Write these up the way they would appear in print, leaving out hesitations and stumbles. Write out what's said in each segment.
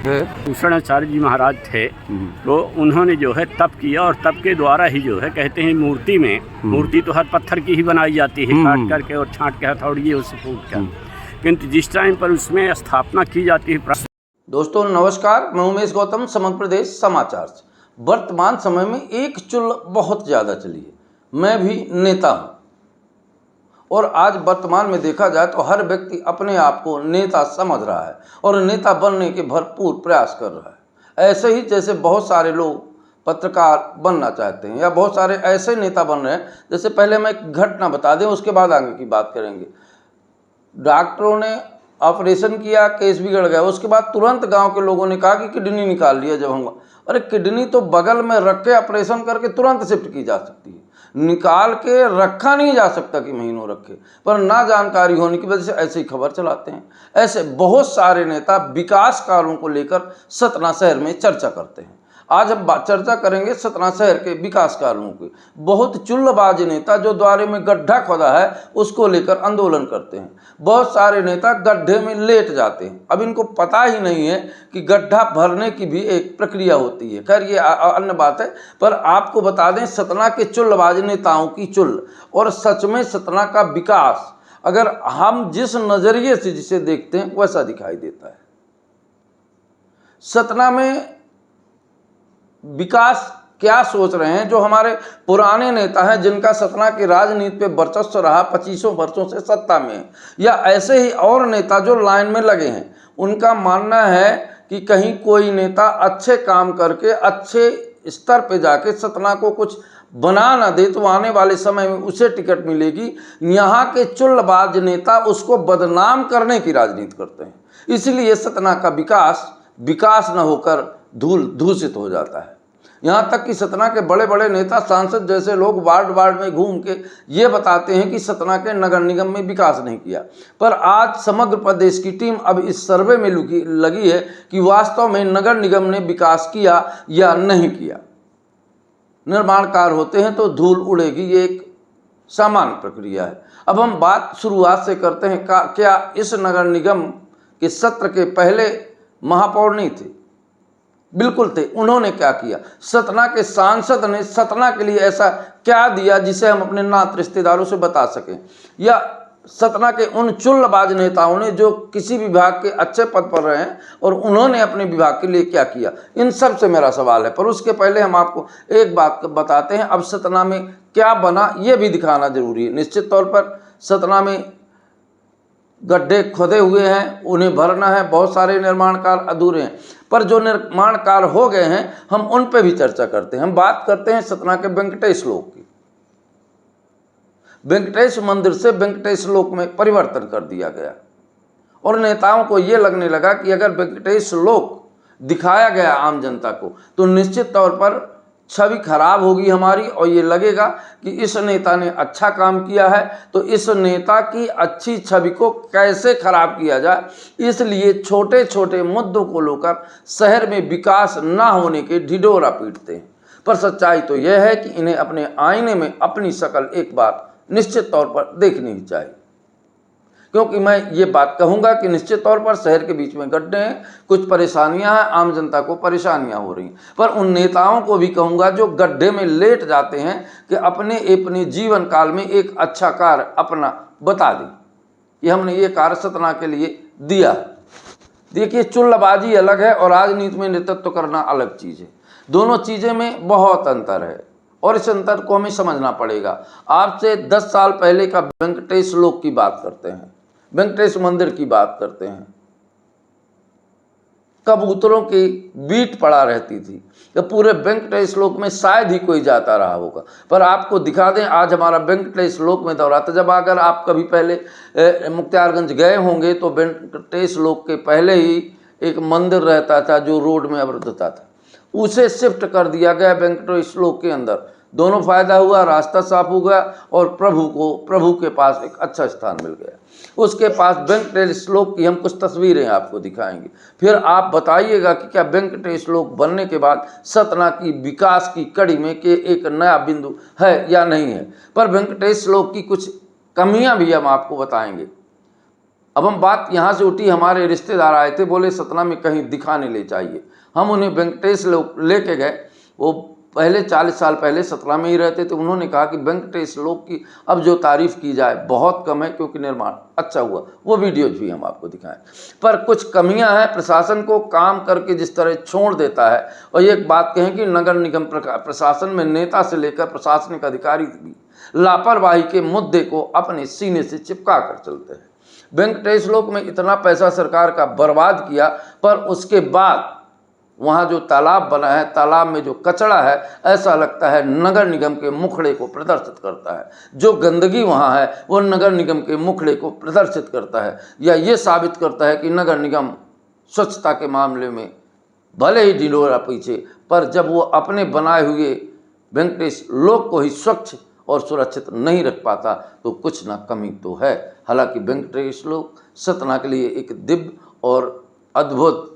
भूषणाचार्य जी महाराज थे, तो उन्होंने जो है तप किया और तप के द्वारा ही जो है कहते हैं मूर्ति तो हर पत्थर की ही बनाई जाती है, काट करके और छांट के हथौड़ी उससे फूट कर, किंतु जिस टाइम पर उसमें स्थापना की जाती है। दोस्तों नमस्कार, मैं उमेश गौतम, समग्र प्रदेश समाचार से। वर्तमान समय में एक चुल बहुत ज़्यादा चली है। मैं भी नेता हूँ और आज वर्तमान में देखा जाए तो हर व्यक्ति अपने आप को नेता समझ रहा है और नेता बनने के भरपूर प्रयास कर रहा है। ऐसे ही जैसे बहुत सारे लोग पत्रकार बनना चाहते हैं या बहुत सारे ऐसे नेता बन रहे हैं। जैसे पहले मैं एक घटना बता दें, उसके बाद आगे की बात करेंगे। डॉक्टरों ने ऑपरेशन किया, केस बिगड़ गया, उसके बाद तुरंत गांव के लोगों ने कहा कि किडनी निकाल लिया। जब हम अरे किडनी तो बगल में रख के ऑपरेशन करके तुरंत शिफ्ट की जा सकती है, निकाल के रखा नहीं जा सकता कि महीनों रखे। पर ना जानकारी होने की वजह से ऐसे ही खबर चलाते हैं। ऐसे बहुत सारे नेता विकास कार्यों को लेकर सतना शहर में चर्चा करते हैं। आज हम चर्चा करेंगे सतना शहर के विकास कार्यों की। बहुत चुल्लबाज नेता जो द्वारे में गड्ढा खोदा है उसको लेकर आंदोलन करते हैं। बहुत सारे नेता गड्ढे में लेट जाते हैं। अब इनको पता ही नहीं है कि गड्ढा भरने की भी एक प्रक्रिया होती है। खैर ये अन्य बात है, पर आपको बता दें सतना के चुल्लबाज नेताओं की चुल और सच में सतना का विकास अगर हम जिस नज़रिए से जिसे देखते हैं वैसा दिखाई देता है। सतना में विकास क्या सोच रहे हैं जो हमारे पुराने नेता हैं, जिनका सतना की राजनीति पे वर्चस्व रहा, 25 वर्षों से सत्ता में है, या ऐसे ही और नेता जो लाइन में लगे हैं। उनका मानना है कि कहीं कोई नेता अच्छे काम करके अच्छे स्तर पे जाके सतना को कुछ बना ना दे तो आने वाले समय में उसे टिकट मिलेगी। यहाँ के चुल्लबाज नेता उसको बदनाम करने की राजनीति करते हैं, इसलिए सतना का विकास न होकर दूषित हो जाता है। यहाँ तक कि सतना के बड़े बड़े नेता, सांसद जैसे लोग वार्ड में घूम के ये बताते हैं कि सतना के नगर निगम में विकास नहीं किया। पर आज समग्र प्रदेश की टीम अब इस सर्वे में लगी है कि वास्तव में नगर निगम ने विकास किया या नहीं किया। निर्माण कार्य होते हैं तो धूल उड़ेगी, ये एक सामान्य प्रक्रिया है। अब हम बात शुरुआत से करते हैं। क्या इस नगर निगम के सत्र के पहले महापौर नहीं थे? बिल्कुल थे। उन्होंने क्या किया? सतना के सांसद ने सतना के लिए ऐसा क्या दिया जिसे हम अपने नात रिश्तेदारों से बता सकें? या सतना के उन चुल्लबाज नेताओं ने जो किसी विभाग के अच्छे पद पर रहे हैं और उन्होंने अपने विभाग के लिए क्या किया? इन सब से मेरा सवाल है। पर उसके पहले हम आपको एक बात बताते हैं। अब सतना में क्या बना ये भी दिखाना जरूरी है। निश्चित तौर पर सतना में गड्ढे खोदे हुए हैं, उन्हें भरना है। बहुत सारे निर्माण कार्य अधूरे हैं, पर जो निर्माण कार्य हो गए हैं हम उन पे भी चर्चा करते हैं। हम बात करते हैं सतना के वेंकटेश लोक की। वेंकटेश मंदिर से वेंकटेश लोक में परिवर्तन कर दिया गया और नेताओं को ये लगने लगा कि अगर वेंकटेश लोक दिखाया गया आम जनता को तो निश्चित तौर पर छवि खराब होगी हमारी, और ये लगेगा कि इस नेता ने अच्छा काम किया है तो इस नेता की अच्छी छवि को कैसे खराब किया जाए। इसलिए छोटे छोटे मुद्दों को लेकर शहर में विकास ना होने के ढिढोरा पीटते हैं। पर सच्चाई तो यह है कि इन्हें अपने आईने में अपनी शक्ल एक बार निश्चित तौर पर देखनी ही चाहिए, क्योंकि मैं ये बात कहूँगा कि निश्चित तौर पर शहर के बीच में गड्ढे हैं, कुछ परेशानियां हैं, आम जनता को परेशानियां हो रही हैं। पर उन नेताओं को भी कहूँगा जो गड्ढे में लेट जाते हैं कि अपने जीवन काल में एक अच्छा कार्य अपना बता दें कि हमने ये कार्य सतना के लिए दिया। देखिए, चुल्लबाजी अलग है और राजनीति में नेतृत्व करना अलग चीज़ है। दोनों चीज़ें में बहुत अंतर है और इस अंतर को हमें समझना पड़ेगा। आपसे 10 साल पहले का वेंकटेश लोक की बात करते हैं, वेंकटेश मंदिर की बात करते हैं। कबूतरों की बीट पड़ा रहती थी कि पूरे वेंकटेश लोक में शायद ही कोई जाता रहा होगा। पर आपको दिखा दें, आज हमारा वेंकटेश लोक में दौरा था। जब अगर आप कभी पहले मुक्तियारगंज गए होंगे तो वेंकटेश लोक के पहले ही एक मंदिर रहता था जो रोड में अवरुद्धता था, उसे शिफ्ट कर दिया गया वेंकटेश लोक के अंदर। दोनों फायदा हुआ, रास्ता साफ हो गया और प्रभु के पास एक अच्छा स्थान मिल गया। उसके पास वेंकटेश लोक की हम कुछ तस्वीरें आपको दिखाएंगे, फिर आप बताइएगा कि क्या वेंकटेश लोक बनने के बाद सतना की विकास की कड़ी में के एक नया बिंदु है या नहीं है। पर वेंकटेश लोक की कुछ कमियां भी हम आपको बताएंगे। अब हम बात यहाँ से उठी, हमारे रिश्तेदार आए थे, बोले सतना में कहीं दिखाने ले चाहिए। हम उन्हें वेंकटेश लेके गए। वो पहले 40 साल पहले सतना में ही रहते थे। उन्होंने कहा कि वेंकटेश लोक की अब जो तारीफ़ की जाए बहुत कम है, क्योंकि निर्माण अच्छा हुआ। वो वीडियोज भी हम आपको दिखाएं, पर कुछ कमियां हैं। प्रशासन को काम करके जिस तरह छोड़ देता है। और ये एक बात कहें कि नगर निगम प्रशासन में नेता से लेकर प्रशासनिक अधिकारी भी लापरवाही के मुद्दे को अपने सीने से चिपका कर चलते हैं। वेंकटेश लोक में इतना पैसा सरकार का बर्बाद किया, पर उसके बाद वहाँ जो तालाब बना है, तालाब में जो कचरा है, ऐसा लगता है नगर निगम के मुखड़े को प्रदर्शित करता है। जो गंदगी वहाँ है वो नगर निगम के मुखड़े को प्रदर्शित करता है, या ये साबित करता है कि नगर निगम स्वच्छता के मामले में भले ही ढिंढोरा पीछे, पर जब वो अपने बनाए हुए वेंकटेश लोक को ही स्वच्छ और सुरक्षित नहीं रख पाता तो कुछ ना कमी तो है। हालांकि वेंकटेश लोक सतना के लिए एक दिव्य और अद्भुत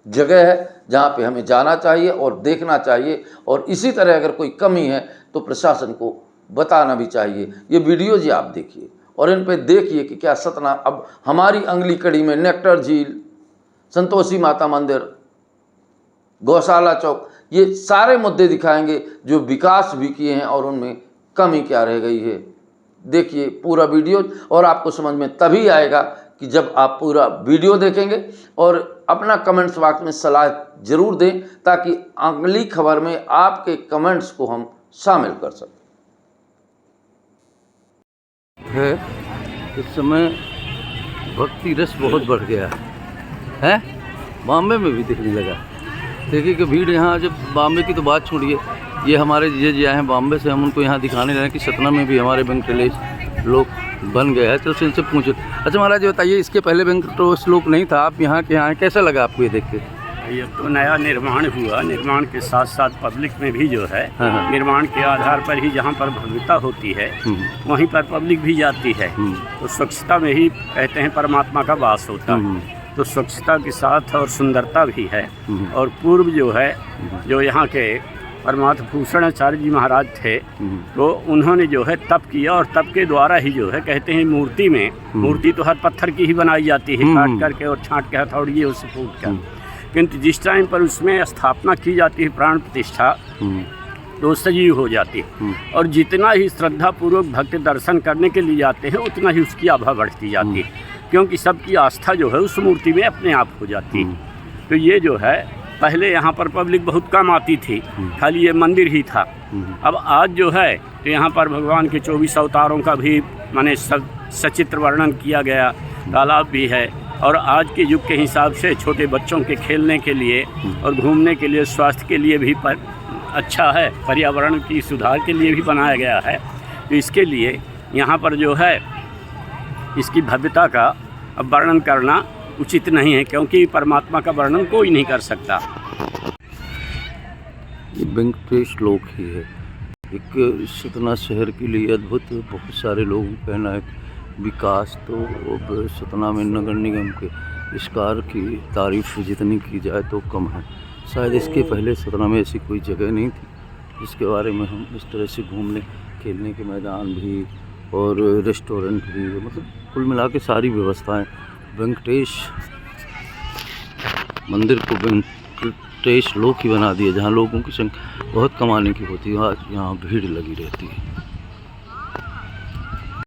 जगह है, जहाँ पे हमें जाना चाहिए और देखना चाहिए। और इसी तरह अगर कोई कमी है तो प्रशासन को बताना भी चाहिए। ये वीडियो जी आप देखिए और इन पे देखिए कि क्या सतना अब हमारी अंगली कड़ी में नेक्टर झील, संतोषी माता मंदिर, गौशाला चौक, ये सारे मुद्दे दिखाएंगे जो विकास भी किए हैं और उनमें कमी क्या रह गई है। देखिए पूरा वीडियो और आपको समझ में तभी आएगा कि जब आप पूरा वीडियो देखेंगे। और अपना कमेंट्स बॉक्स में सलाह जरूर दें, ताकि अगली खबर में आपके कमेंट्स को हम शामिल कर सकें। है इस समय भक्ति रस बहुत बढ़ गया है, बॉम्बे में भी दिखने लगा। देखिए कि भीड़ यहाँ, जब बॉम्बे की तो बात छोड़िए, ये हमारे जीजा जी आए हैं बॉम्बे से, हम उनको यहाँ दिखाने रहे हैं कि सतना में भी हमारे वेंकटेश लोक बन गया है। तो इनसे पूछो। अच्छा महाराज जी बताइए, इसके पहले वेंकटेश लोक नहीं था, आप यहाँ के यहाँ कैसा लगा आपको ये देख के? ये तो नया निर्माण हुआ, निर्माण के साथ साथ पब्लिक में भी जो है हाँ। निर्माण के आधार पर ही जहाँ पर भव्यता होती है वहीं पर पब्लिक भी जाती है। तो स्वच्छता में ही कहते हैं परमात्मा का वास होता है। तो स्वच्छता के साथ और सुंदरता भी है। और पूर्व जो है जो यहाँ के परमात्म भूषणाचार्य जी महाराज थे, तो उन्होंने जो है तप किया, और तप के द्वारा ही जो है कहते हैं मूर्ति तो हर पत्थर की ही बनाई जाती है, काट करके और छांट के हथौड़ी उससे फूट कर। किंतु जिस टाइम पर उसमें स्थापना की जाती है, प्राण प्रतिष्ठा, तो सजीव हो जाती है। और जितना ही श्रद्धा पूर्वक भक्त दर्शन करने के लिए जाते हैं उतना ही उसकी आभा बढ़ती जाती है, क्योंकि सबकी आस्था जो है उस मूर्ति में अपने आप हो जाती है। तो ये जो है पहले यहाँ पर पब्लिक बहुत कम आती थी, खाली ये मंदिर ही था। अब आज जो है तो यहाँ पर भगवान के 24 अवतारों का भी माने सचित्र वर्णन किया गया, तालाब भी है। और आज के युग के हिसाब से छोटे बच्चों के खेलने के लिए और घूमने के लिए, स्वास्थ्य के लिए भी अच्छा है, पर्यावरण की सुधार के लिए भी बनाया गया है। तो इसके लिए यहाँ पर जो है इसकी भव्यता का अब वर्णन करना उचित नहीं है, क्योंकि परमात्मा का वर्णन कोई नहीं कर सकता। वेंकटेश लोक ही है एक सतना शहर के लिए अद्भुत। बहुत सारे लोगों का कहना है विकास तो अब सतना में नगर निगम के इस कार्य की तारीफ जितनी की जाए तो कम है। शायद इसके पहले सतना में ऐसी कोई जगह नहीं थी जिसके बारे में हम इस तरह से घूमने खेलने के मैदान भी और रेस्टोरेंट भी, मतलब कुल मिला के सारी व्यवस्थाएं वेंकटेश मंदिर को वेंकटेश लोक ही बना दिए, जहाँ लोगों की संख्या बहुत कम आने की होती है। यहाँ भीड़ लगी रहती है।